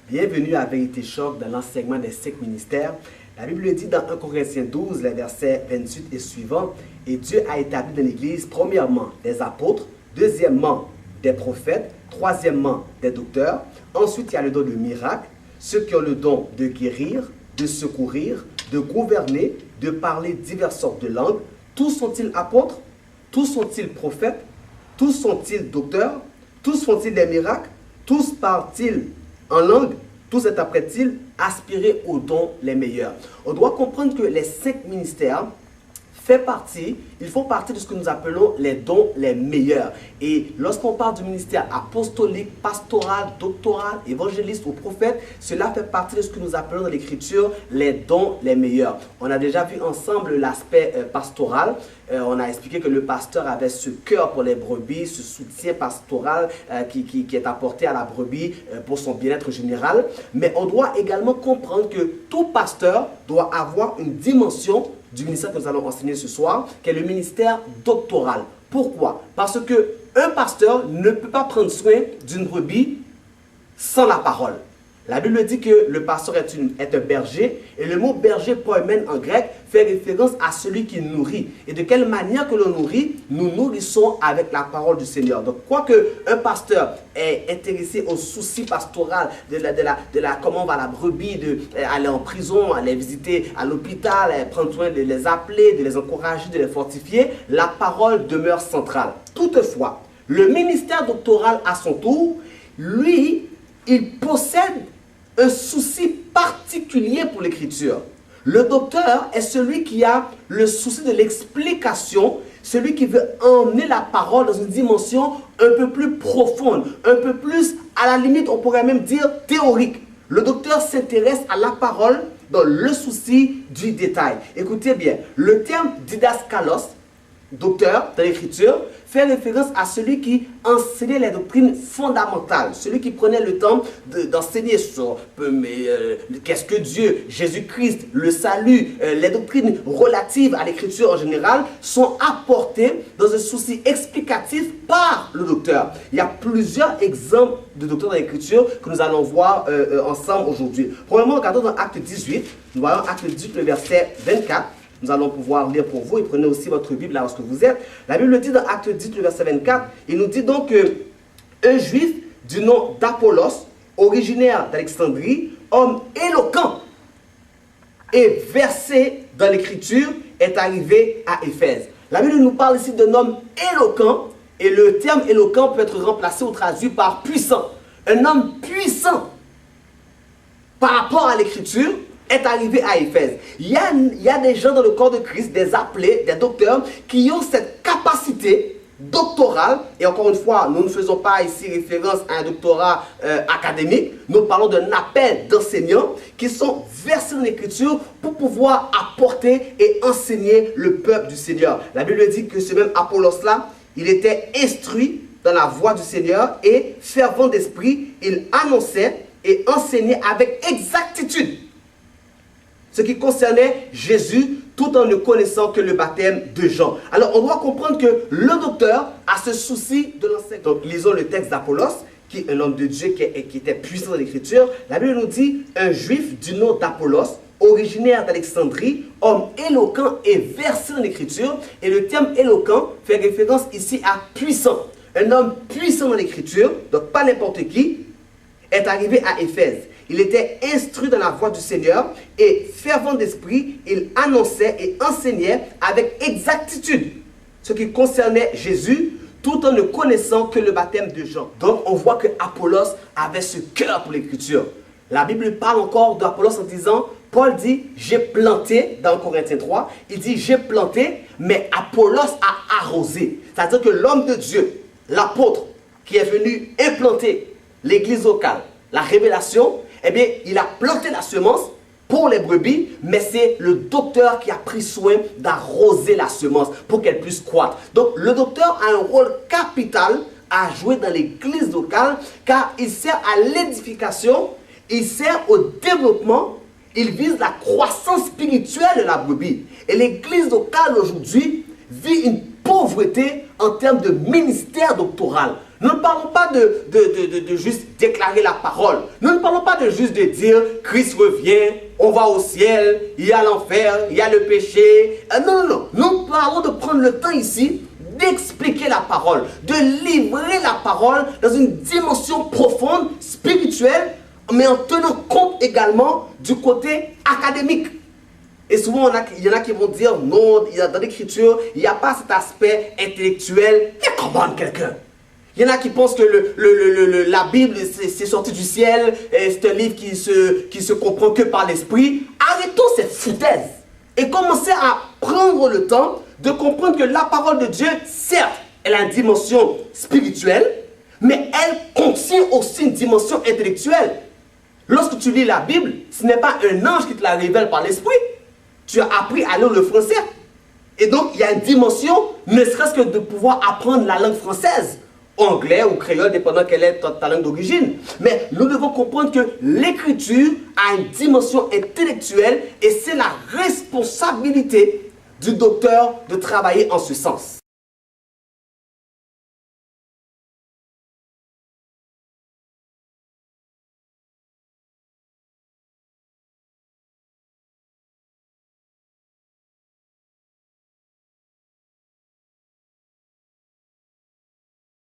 Bienvenue à Vérité Choc dans l'enseignement des 5 ministères. La Bible dit dans 1 Corinthiens 12, les versets 28 et suivants, « Et Dieu a établi dans l'Église, premièrement, des apôtres, deuxièmement, des prophètes, troisièmement, des docteurs. Ensuite, il y a le don de miracles, ceux qui ont le don de guérir, de secourir, de gouverner, de parler diverses sortes de langues. Tous sont-ils apôtres? Tous sont-ils prophètes? Tous sont-ils docteurs? Tous font-ils des miracles? Tous parlent-ils en langue? Tous interprètent-ils? Aspirer aux dons les meilleurs. » On doit comprendre que les 5 ministères font partie de ce que nous appelons les dons les meilleurs. Et lorsqu'on parle du ministère apostolique, pastoral, doctoral, évangéliste ou prophète, cela fait partie de ce que nous appelons dans l'Écriture les dons les meilleurs. On a déjà vu ensemble l'aspect pastoral. On a expliqué que le pasteur avait ce cœur pour les brebis, ce soutien pastoral qui est apporté à la brebis pour son bien-être général. Mais on doit également comprendre que tout pasteur doit avoir une dimension du ministère que nous allons enseigner ce soir, qui est le ministère doctoral. Pourquoi? Parce qu'un pasteur ne peut pas prendre soin d'une brebis sans la parole. La Bible dit que le pasteur est un berger, et le mot berger, poimen en grec, fait référence à celui qui nourrit. Et de quelle manière que l'on nourrit? Nous nourrissons avec la parole du Seigneur. Donc, quoique un pasteur est intéressé au souci pastoral de comment va la brebis, aller en prison, aller visiter à l'hôpital, prendre soin de les appeler, de les encourager, de les fortifier, la parole demeure centrale. Toutefois, le ministère doctoral à son tour, lui, il possède un souci particulier pour l'écriture. Le docteur est celui qui a le souci de l'explication, celui qui veut emmener la parole dans une dimension un peu plus profonde, un peu plus, à la limite, on pourrait même dire théorique. Le docteur s'intéresse à la parole dans le souci du détail. Écoutez bien, le terme didaskalos, docteur dans l'écriture, fait référence à celui qui enseignait les doctrines fondamentales, celui qui prenait le temps d'enseigner sur qu'est-ce que Dieu, Jésus-Christ, le salut, les doctrines relatives à l'écriture en général sont apportées dans un souci explicatif par le docteur. Il y a plusieurs exemples de docteurs dans l'écriture que nous allons voir ensemble aujourd'hui. Premièrement, regardons dans Acte 18, nous voyons Acte 18, le verset 24. Nous allons pouvoir lire pour vous et prenez aussi votre Bible là lorsque vous êtes. La Bible dit dans Acte 10, le verset 24, il nous dit donc qu'un juif du nom d'Apollos, originaire d'Alexandrie, homme éloquent et versé dans l'écriture, est arrivé à Éphèse. La Bible nous parle ici d'un homme éloquent et le terme éloquent peut être remplacé ou traduit par puissant. Un homme puissant par rapport à l'écriture est arrivé à Éphèse. Il y a des gens dans le corps de Christ, des appelés, des docteurs, qui ont cette capacité doctorale. Et encore une fois, nous ne faisons pas ici référence à un doctorat académique. Nous parlons d'un appel d'enseignants qui sont versés dans l'écriture pour pouvoir apporter et enseigner le peuple du Seigneur. La Bible dit que ce même Apollos-là, il était instruit dans la voie du Seigneur et fervent d'esprit, il annonçait et enseignait avec exactitude ce qui concernait Jésus, tout en ne connaissant que le baptême de Jean. Alors, on doit comprendre que le docteur a ce souci de l'enseignement. Donc, lisons le texte d'Apollos, qui est un homme de Dieu qui était puissant dans l'écriture. La Bible nous dit, un juif du nom d'Apollos, originaire d'Alexandrie, homme éloquent et versé dans l'écriture. Et le terme éloquent fait référence ici à puissant. Un homme puissant dans l'écriture, donc pas n'importe qui, est arrivé à Éphèse. Il était instruit dans la voie du Seigneur et fervent d'esprit, il annonçait et enseignait avec exactitude ce qui concernait Jésus, tout en ne connaissant que le baptême de Jean. Donc on voit que Apollos avait ce cœur pour l'écriture. La Bible parle encore d'Apollos en disant, Paul dit, j'ai planté, dans Corinthiens 3, il dit, j'ai planté, mais Apollos a arrosé. C'est-à-dire que l'homme de Dieu, l'apôtre, qui est venu implanter l'église locale, la révélation, eh bien, il a planté la semence pour les brebis, mais c'est le docteur qui a pris soin d'arroser la semence pour qu'elle puisse croître. Donc, le docteur a un rôle capital à jouer dans l'église locale, car il sert à l'édification, il sert au développement, il vise la croissance spirituelle de la brebis. Et l'église locale aujourd'hui vit une pauvreté en termes de ministère doctoral. Nous ne parlons pas de juste déclarer la parole. Nous ne parlons pas de juste de dire Christ revient, on va au ciel, il y a l'enfer, il y a le péché. Non, non, non. Nous parlons de prendre le temps ici d'expliquer la parole, de livrer la parole dans une dimension profonde, spirituelle, mais en tenant compte également du côté académique. Et souvent, il y en a qui vont dire, non, dans l'écriture, il n'y a pas cet aspect intellectuel. Mais comment quelqu'un? Il y en a qui pensent que la Bible, c'est sorti du ciel, c'est un livre qui se comprend que par l'esprit. Arrêtons cette foutaise et commencez à prendre le temps de comprendre que la parole de Dieu, certes, elle a une dimension spirituelle, mais elle contient aussi une dimension intellectuelle. Lorsque tu lis la Bible, ce n'est pas un ange qui te la révèle par l'esprit. Tu as appris à lire le français. Et donc, il y a une dimension, ne serait-ce que de pouvoir apprendre la langue française, anglais ou créole, dépendant quelle est ta langue d'origine. Mais nous devons comprendre que l'écriture a une dimension intellectuelle et c'est la responsabilité du docteur de travailler en ce sens.